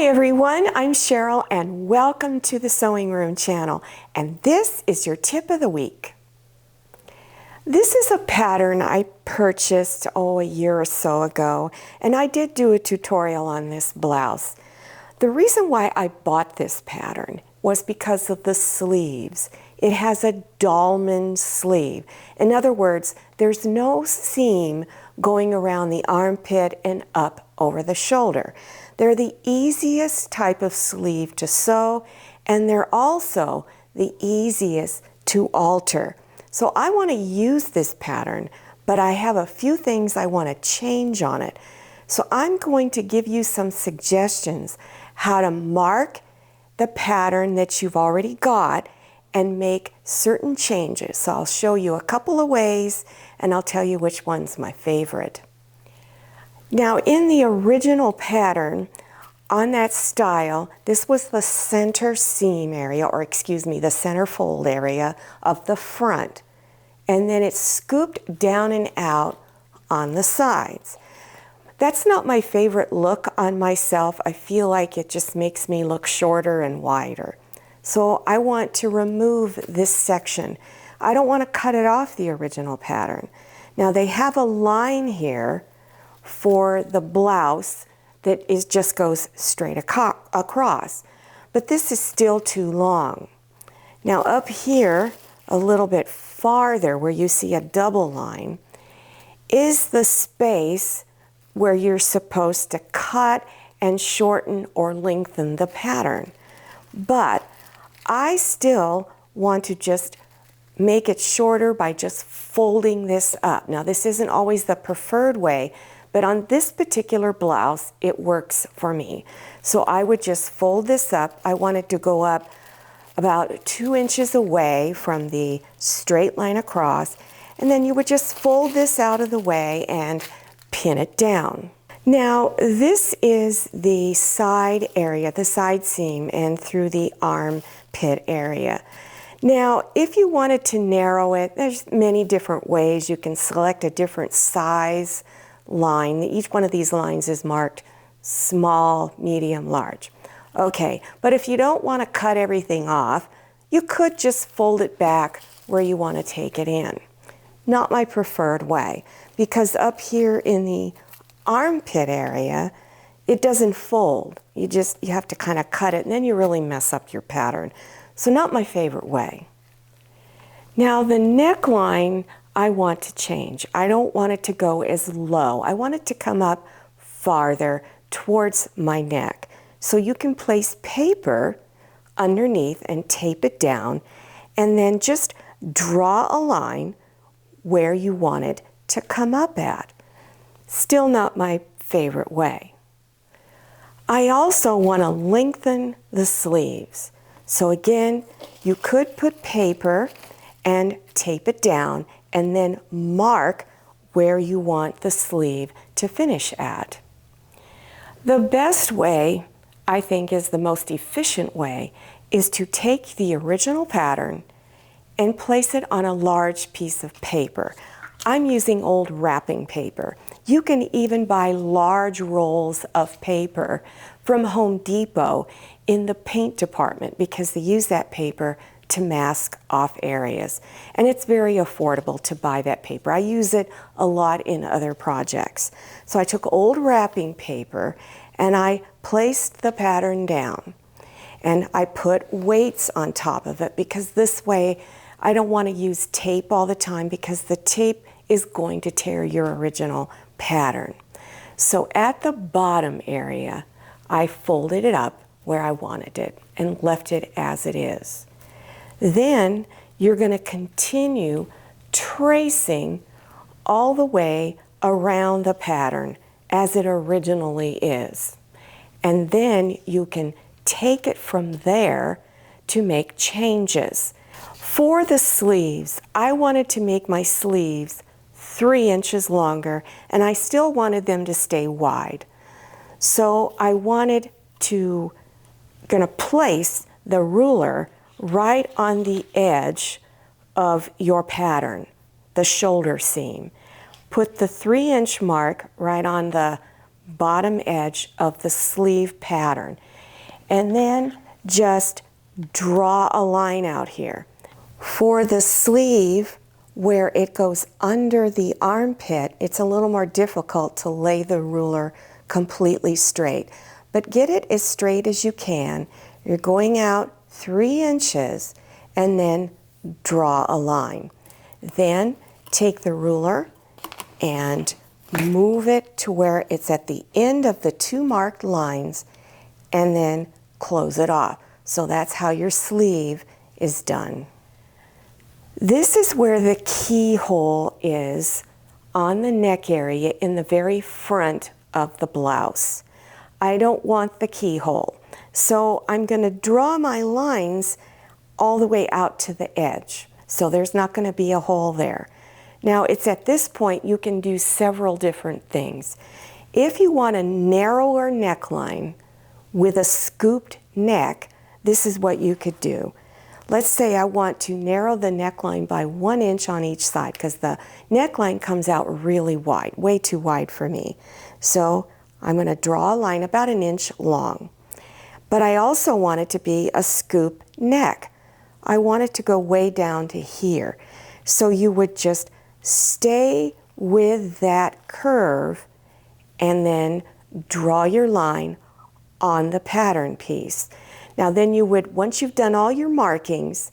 Hi everyone, I'm Cheryl and welcome to the Sewing Room channel, and this is your tip of the week. This is a pattern I purchased a year or so ago, and I did do a tutorial on this blouse. The reason why I bought this pattern was because of the sleeves. It has a dolman sleeve. In other words, there's no seam going around the armpit and up over the shoulder. They're the easiest type of sleeve to sew, and they're also the easiest to alter. So I want to use this pattern, but I have a few things I want to change on it. So I'm going to give you some suggestions how to mark the pattern that you've already got and make certain changes. So I'll show you a couple of ways and I'll tell you which one's my favorite. Now in the original pattern, on that style, this was the center seam area, or excuse me, the center fold area of the front. And then it's scooped down and out on the sides. That's not my favorite look on myself. I feel like it just makes me look shorter and wider. So I want to remove this section. I don't want to cut it off the original pattern. Now they have a line here for the blouse that just goes straight across, but this is still too long. Now up here, a little bit farther where you see a double line, is the space where you're supposed to cut and shorten or lengthen the pattern. But I still want to just make it shorter by just folding this up. Now this isn't always the preferred way, but on this particular blouse, it works for me. So I would just fold this up. I want it to go up about 2 inches away from the straight line across, and then you would just fold this out of the way and pin it down. Now this is the side area, the side seam, and through the armpit area. Now if you wanted to narrow it, there's many different ways. You can select a different size line. Each one of these lines is marked small, medium, large. Okay, but if you don't want to cut everything off, you could just fold it back where you want to take it in. Not my preferred way, because up here in the armpit area, it doesn't fold. You have to kind of cut it, and then you really mess up your pattern. So not my favorite way. Now the neckline I want to change. I don't want it to go as low. I want it to come up farther towards my neck. So you can place paper underneath and tape it down, and then just draw a line where you want it to come up at. Still not my favorite way. I also want to lengthen the sleeves. So again, you could put paper and tape it down and then mark where you want the sleeve to finish at. The best way, I think is the most efficient way, is to take the original pattern and place it on a large piece of paper. I'm using old wrapping paper. You can even buy large rolls of paper from Home Depot in the paint department because they use that paper to mask off areas. And it's very affordable to buy that paper. I use it a lot in other projects. So I took old wrapping paper and I placed the pattern down. And I put weights on top of it because this way I don't want to use tape all the time because the tape is going to tear your original pattern. So at the bottom area, I folded it up where I wanted it and left it as it is. Then you're going to continue tracing all the way around the pattern as it originally is. And then you can take it from there to make changes. For the sleeves, I wanted to make my sleeves 3 inches longer, and I still wanted them to stay wide. So I wanted to place the ruler right on the edge of your pattern, the shoulder seam. Put the 3-inch mark right on the bottom edge of the sleeve pattern. and then just draw a line out here. For the sleeve, where it goes under the armpit, it's a little more difficult to lay the ruler completely straight. But get it as straight as you can. You're going out 3 inches and then draw a line. Then take the ruler and move it to where it's at the end of the 2 marked lines and then close it off. So that's how your sleeve is done. This is where the keyhole is on the neck area in the very front of the blouse. I don't want the keyhole, so I'm going to draw my lines all the way out to the edge. So there's not going to be a hole there. Now it's at this point you can do several different things. If you want a narrower neckline with a scooped neck, this is what you could do. Let's say I want to narrow the neckline by 1 inch on each side because the neckline comes out really wide, way too wide for me. So I'm going to draw a line about 1 inch long. But I also want it to be a scoop neck. I want it to go way down to here. So you would just stay with that curve and then draw your line on the pattern piece. Now then you would, once you've done all your markings,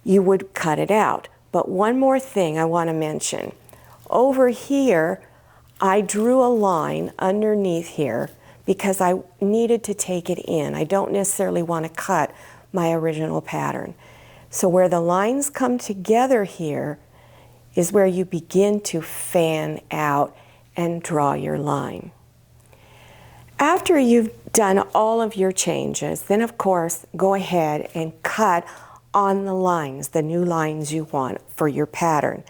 you would cut it out. But one more thing I want to mention. Over here, I drew a line underneath here because I needed to take it in. I don't necessarily want to cut my original pattern. So where the lines come together here is where you begin to fan out and draw your line. After you've done all of your changes, then of course go ahead and cut on the lines, the new lines you want for your pattern.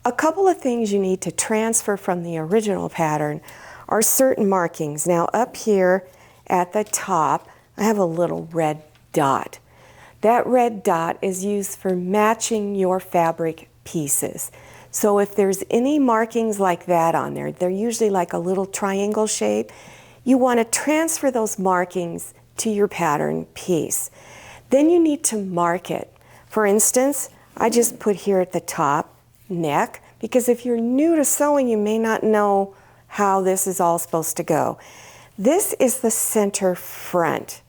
A couple of things you need to transfer from the original pattern are certain markings. Now up here at the top, I have a little red dot. That red dot is used for matching your fabric pieces. So if there's any markings like that on there, they're usually like a little triangle shape. You want to transfer those markings to your pattern piece. Then you need to mark it. For instance, I just put here at the top, neck, because if you're new to sewing, you may not know how this is all supposed to go. This is the center front.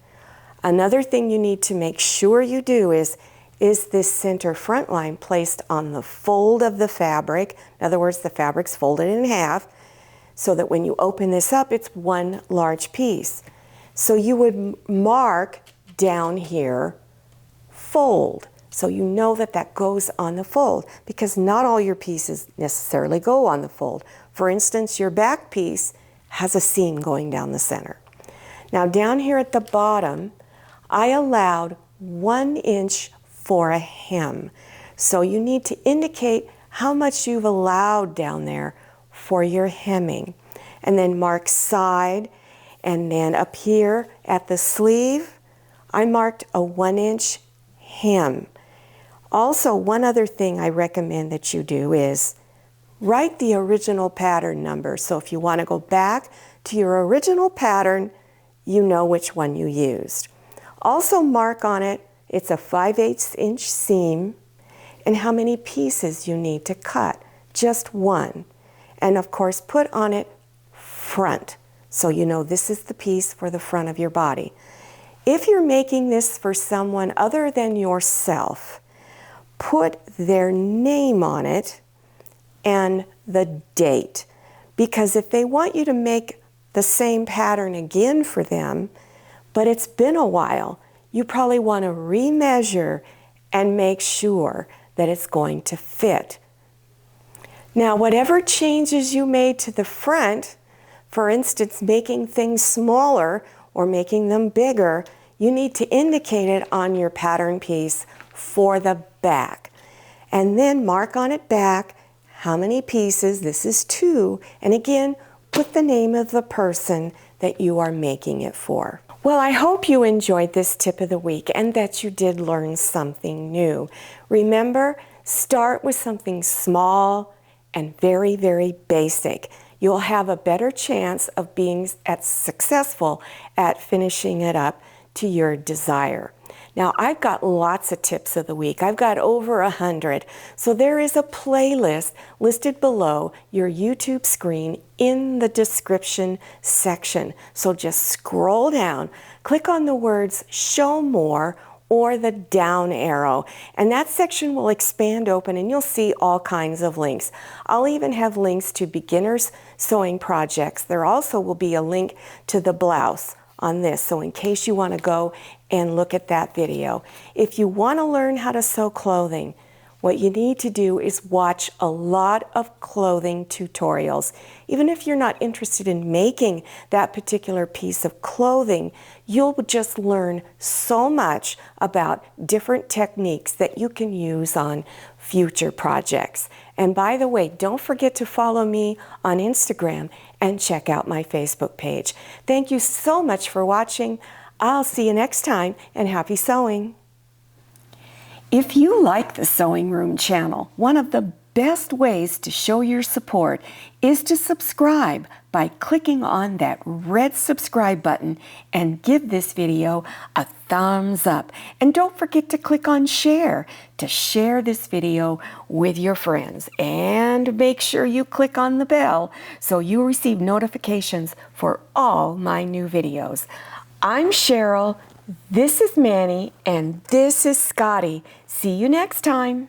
Another thing you need to make sure you do is this center front line placed on the fold of the fabric. In other words, the fabric's folded in half, so that when you open this up, it's one large piece. So you would mark down here, fold. So you know that that goes on the fold, because not all your pieces necessarily go on the fold. For instance, your back piece has a seam going down the center. Now down here at the bottom, I allowed 1 inch for a hem. So you need to indicate how much you've allowed down there for your hemming. And then mark side, and then up here at the sleeve, I marked a 1 inch hem. Also, one other thing I recommend that you do is write the original pattern number. So if you want to go back to your original pattern, you know which one you used. Also mark on it, it's a 5/8 inch seam, and how many pieces you need to cut, just one. And of course, put on it front, so you know this is the piece for the front of your body. If you're making this for someone other than yourself, put their name on it and the date. Because if they want you to make the same pattern again for them, but it's been a while, you probably want to remeasure and make sure that it's going to fit. Now, whatever changes you made to the front, for instance, making things smaller or making them bigger, you need to indicate it on your pattern piece for the back. And then mark on it back how many pieces, this is 2, and again, put the name of the person that you are making it for. Well, I hope you enjoyed this tip of the week and that you did learn something new. Remember, start with something small and very, very basic. You'll have a better chance of being successful at finishing it up to your desire. Now, I've got lots of tips of the week. I've got over 100. So there is a playlist listed below your YouTube screen in the description section. So just scroll down, click on the words Show More or the down arrow, and that section will expand open and you'll see all kinds of links. I'll even have links to beginners sewing projects. There also will be a link to the blouse on this, so in case you want to go and look at that video. If you want to learn how to sew clothing, what you need to do is watch a lot of clothing tutorials. Even if you're not interested in making that particular piece of clothing, you'll just learn so much about different techniques that you can use on future projects. And by the way, don't forget to follow me on Instagram and check out my Facebook page. Thank you so much for watching. I'll see you next time, and happy sewing. If you like the Sewing Room channel, one of the best ways to show your support is to subscribe by clicking on that red subscribe button and give this video a thumbs up. And don't forget to click on share to share this video with your friends. And make sure you click on the bell so you receive notifications for all my new videos. I'm Cheryl. This is Manny, and this is Scotty. See you next time.